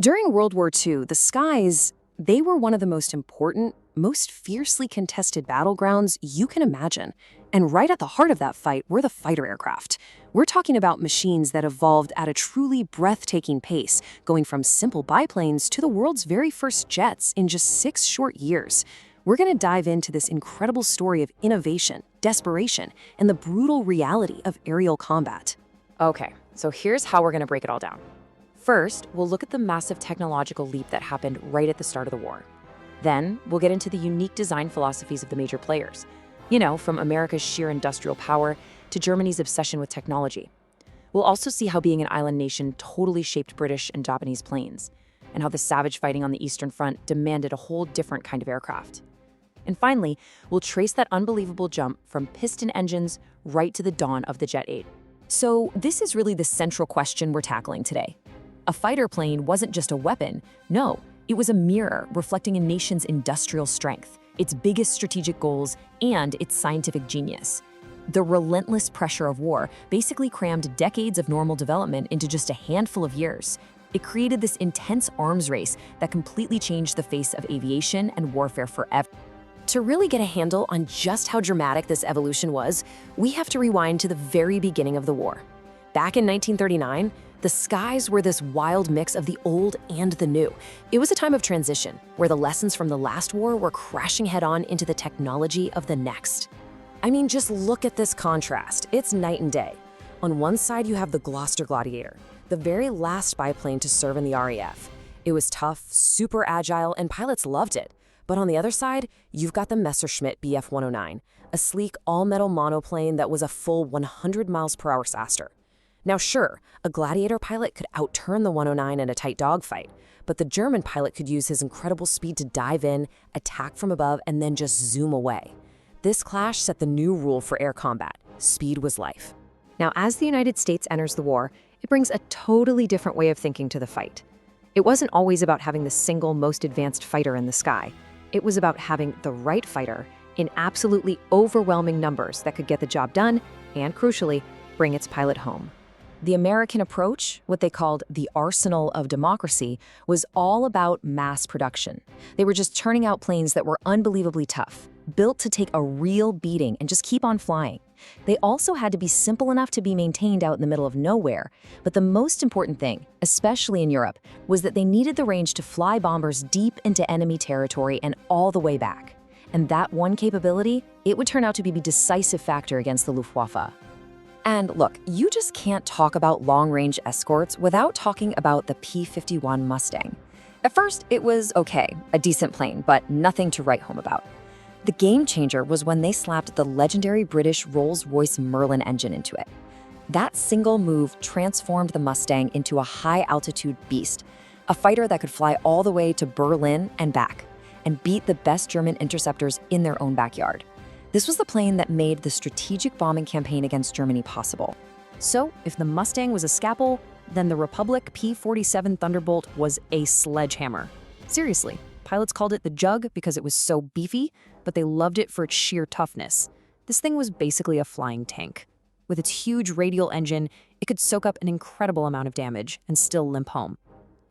During World War II, the skies, they were one of the most important, most fiercely contested battlegrounds you can imagine. And right at the heart of that fight were the fighter aircraft. We're talking about machines that evolved at a truly breathtaking pace, going from simple biplanes to the world's very first jets in just 6 short years. We're going to dive into this incredible story of innovation, desperation, and the brutal reality of aerial combat. Okay, so here's how we're going to break it all down. First, we'll look at the massive technological leap that happened right at the start of the war. Then, we'll get into the unique design philosophies of the major players. You know, from America's sheer industrial power to Germany's obsession with technology. We'll also see how being an island nation totally shaped British and Japanese planes, and how the savage fighting on the Eastern Front demanded a whole different kind of aircraft. And finally, we'll trace that unbelievable jump from piston engines right to the dawn of the Jet 8. So this is really the central question we're tackling today. A fighter plane wasn't just a weapon. No, it was a mirror reflecting a nation's industrial strength, its biggest strategic goals, and its scientific genius. The relentless pressure of war basically crammed decades of normal development into just a handful of years. It created this intense arms race that completely changed the face of aviation and warfare forever. To really get a handle on just how dramatic this evolution was, we have to rewind to the very beginning of the war. Back in 1939, the skies were this wild mix of the old and the new. It was a time of transition, where the lessons from the last war were crashing head-on into the technology of the next. I mean, just look at this contrast. It's night and day. On one side, you have the Gloucester Gladiator, the very last biplane to serve in the RAF. It was tough, super agile, and pilots loved it. But on the other side, you've got the Messerschmitt Bf 109, a sleek all-metal monoplane that was a full 100 miles per hour faster. Now sure, a Gladiator pilot could outturn the 109 in a tight dogfight, but the German pilot could use his incredible speed to dive in, attack from above, and then just zoom away. This clash set the new rule for air combat. Speed was life. Now, as the United States enters the war, it brings a totally different way of thinking to the fight. It wasn't always about having the single most advanced fighter in the sky. It was about having the right fighter in absolutely overwhelming numbers that could get the job done and, crucially, bring its pilot home. The American approach, what they called the arsenal of democracy, was all about mass production. They were just churning out planes that were unbelievably tough, built to take a real beating and just keep on flying. They also had to be simple enough to be maintained out in the middle of nowhere. But the most important thing, especially in Europe, was that they needed the range to fly bombers deep into enemy territory and all the way back. And that one capability, it would turn out to be a decisive factor against the Luftwaffe. And look, you just can't talk about long-range escorts without talking about the P-51 Mustang. At first, it was okay, a decent plane, but nothing to write home about. The game changer was when they slapped the legendary British Rolls-Royce Merlin engine into it. That single move transformed the Mustang into a high-altitude beast, a fighter that could fly all the way to Berlin and back, and beat the best German interceptors in their own backyard. This was the plane that made the strategic bombing campaign against Germany possible. So, if the Mustang was a scalpel, then the Republic P-47 Thunderbolt was a sledgehammer. Seriously, pilots called it the Jug because it was so beefy, but they loved it for its sheer toughness. This thing was basically a flying tank. With its huge radial engine, it could soak up an incredible amount of damage and still limp home.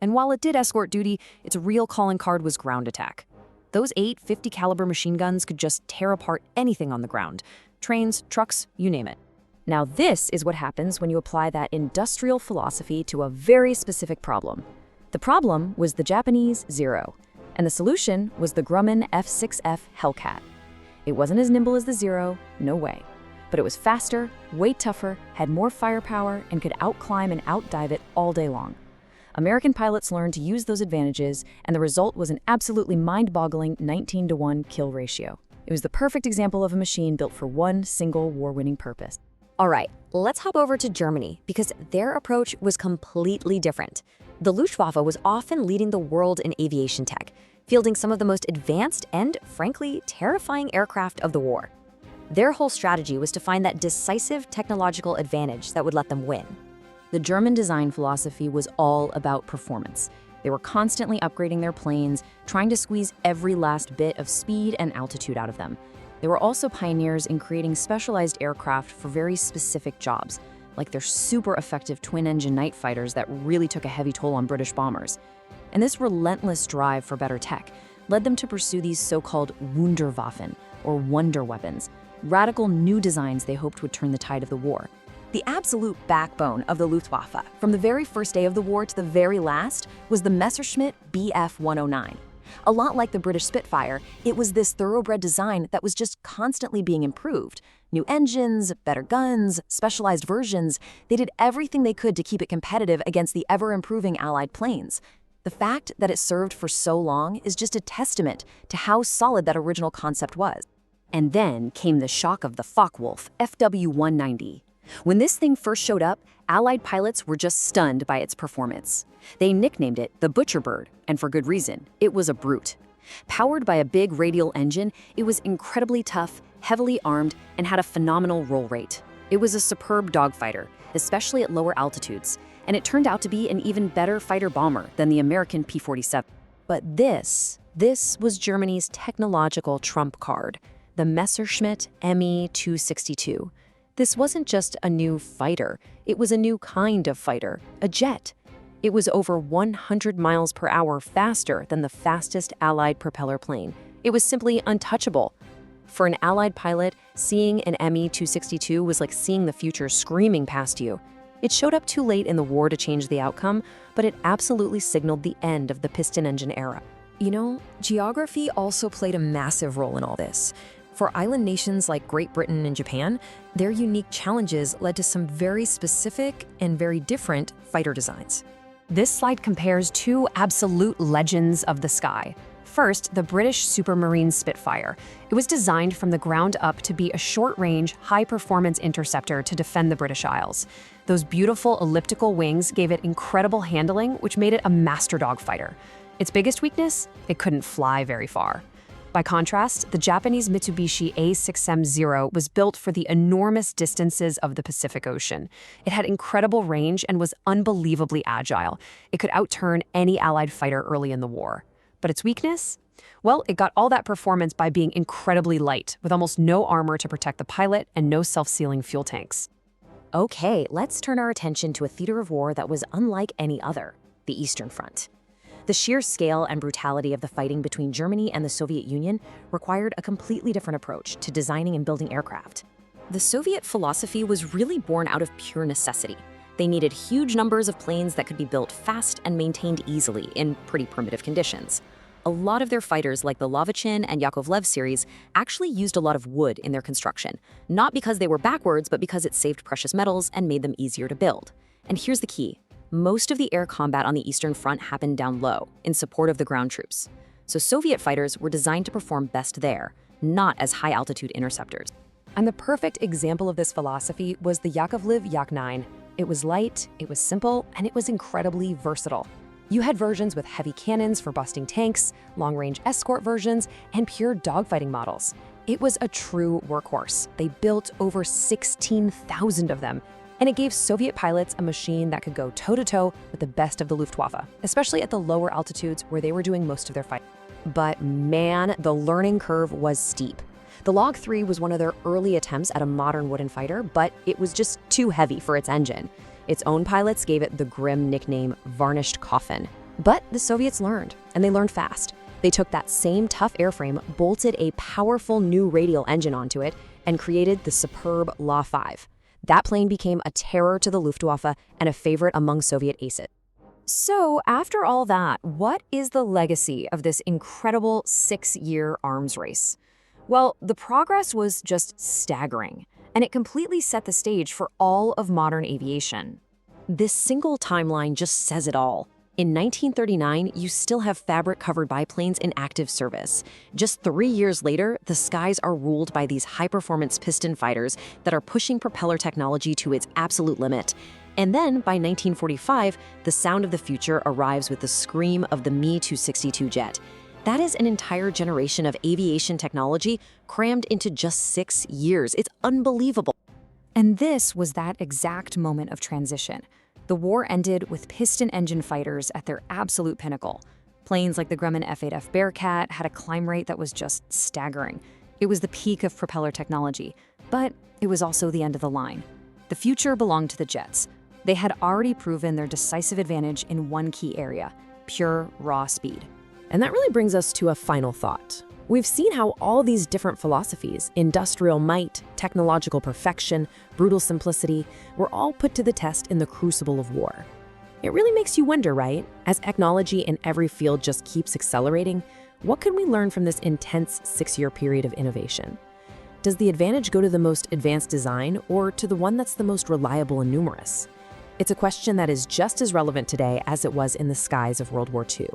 And while it did escort duty, its real calling card was ground attack. Those 8 50 caliber machine guns could just tear apart anything on the ground. Trains, trucks, you name it. Now this is what happens when you apply that industrial philosophy to a very specific problem. The problem was the Japanese Zero, and the solution was the Grumman F6F Hellcat. It wasn't as nimble as the Zero, no way. But it was faster, way tougher, had more firepower, and could outclimb and outdive it all day long. American pilots learned to use those advantages, and the result was an absolutely mind-boggling 19-to-1 kill ratio. It was the perfect example of a machine built for one single war-winning purpose. All right, let's hop over to Germany, because their approach was completely different. The Luftwaffe was often leading the world in aviation tech, fielding some of the most advanced and, frankly, terrifying aircraft of the war. Their whole strategy was to find that decisive technological advantage that would let them win. The German design philosophy was all about performance. They were constantly upgrading their planes, trying to squeeze every last bit of speed and altitude out of them. They were also pioneers in creating specialized aircraft for very specific jobs, like their super effective twin-engine night fighters that really took a heavy toll on British bombers. And this relentless drive for better tech led them to pursue these so-called Wunderwaffen, or wonder weapons, radical new designs they hoped would turn the tide of the war. The absolute backbone of the Luftwaffe, from the very first day of the war to the very last, was the Messerschmitt Bf 109. A lot like the British Spitfire, it was this thoroughbred design that was just constantly being improved. New engines, better guns, specialized versions, they did everything they could to keep it competitive against the ever-improving Allied planes. The fact that it served for so long is just a testament to how solid that original concept was. And then came the shock of the Focke-Wulf FW-190. When this thing first showed up, Allied pilots were just stunned by its performance. They nicknamed it the Butcher Bird, and for good reason. It was a brute. Powered by a big radial engine, it was incredibly tough, heavily armed, and had a phenomenal roll rate. It was a superb dogfighter, especially at lower altitudes, and it turned out to be an even better fighter-bomber than the American P-47. But this was Germany's technological trump card, the Messerschmitt Me 262. This wasn't just a new fighter, it was a new kind of fighter, a jet. It was over 100 miles per hour faster than the fastest Allied propeller plane. It was simply untouchable. For an Allied pilot, seeing an Me 262 was like seeing the future screaming past you. It showed up too late in the war to change the outcome, but it absolutely signaled the end of the piston engine era. You know, geography also played a massive role in all this. For island nations like Great Britain and Japan, their unique challenges led to some very specific and very different fighter designs. This slide compares two absolute legends of the sky. First, the British Supermarine Spitfire. It was designed from the ground up to be a short-range, high-performance interceptor to defend the British Isles. Those beautiful elliptical wings gave it incredible handling, which made it a master dogfighter. Its biggest weakness? It couldn't fly very far. By contrast, the Japanese Mitsubishi A6M0 was built for the enormous distances of the Pacific Ocean. It had incredible range and was unbelievably agile. It could outturn any Allied fighter early in the war. But its weakness? Well, it got all that performance by being incredibly light, with almost no armor to protect the pilot and no self-sealing fuel tanks. Okay, let's turn our attention to a theater of war that was unlike any other, the Eastern Front. The sheer scale and brutality of the fighting between Germany and the Soviet Union required a completely different approach to designing and building aircraft. The Soviet philosophy was really born out of pure necessity. They needed huge numbers of planes that could be built fast and maintained easily in pretty primitive conditions. A lot of their fighters, like the Lovichin and Yakovlev series, actually used a lot of wood in their construction, not because they were backwards, but because it saved precious metals and made them easier to build. And here's the key. Most of the air combat on the Eastern Front happened down low, in support of the ground troops. So Soviet fighters were designed to perform best there, not as high-altitude interceptors. And the perfect example of this philosophy was the Yakovlev Yak-9. It was light, it was simple, and it was incredibly versatile. You had versions with heavy cannons for busting tanks, long-range escort versions, and pure dogfighting models. It was a true workhorse. They built over 16,000 of them, and it gave Soviet pilots a machine that could go toe-to-toe with the best of the Luftwaffe, especially at the lower altitudes where they were doing most of their fighting. But man, the learning curve was steep. The Log 3 was one of their early attempts at a modern wooden fighter, but it was just too heavy for its engine. Its own pilots gave it the grim nickname Varnished Coffin. But the Soviets learned, and they learned fast. They took that same tough airframe, bolted a powerful new radial engine onto it, and created the superb La-5. That plane became a terror to the Luftwaffe and a favorite among Soviet aces. So, after all that, what is the legacy of this incredible 6-year arms race? Well, the progress was just staggering, and it completely set the stage for all of modern aviation. This single timeline just says it all. In 1939, you still have fabric-covered biplanes in active service. Just 3 years later, the skies are ruled by these high-performance piston fighters that are pushing propeller technology to its absolute limit. And then, by 1945, the sound of the future arrives with the scream of the Me 262 jet. That is an entire generation of aviation technology crammed into just 6 years. It's unbelievable. And this was that exact moment of transition. The war ended with piston engine fighters at their absolute pinnacle. Planes like the Grumman F-8F Bearcat had a climb rate that was just staggering. It was the peak of propeller technology, but it was also the end of the line. The future belonged to the jets. They had already proven their decisive advantage in one key area: pure, raw speed. And that really brings us to a final thought. We've seen how all these different philosophies, industrial might, technological perfection, brutal simplicity, were all put to the test in the crucible of war. It really makes you wonder, right? As technology in every field just keeps accelerating, what can we learn from this intense 6-year period of innovation? Does the advantage go to the most advanced design or to the one that's the most reliable and numerous? It's a question that is just as relevant today as it was in the skies of World War II.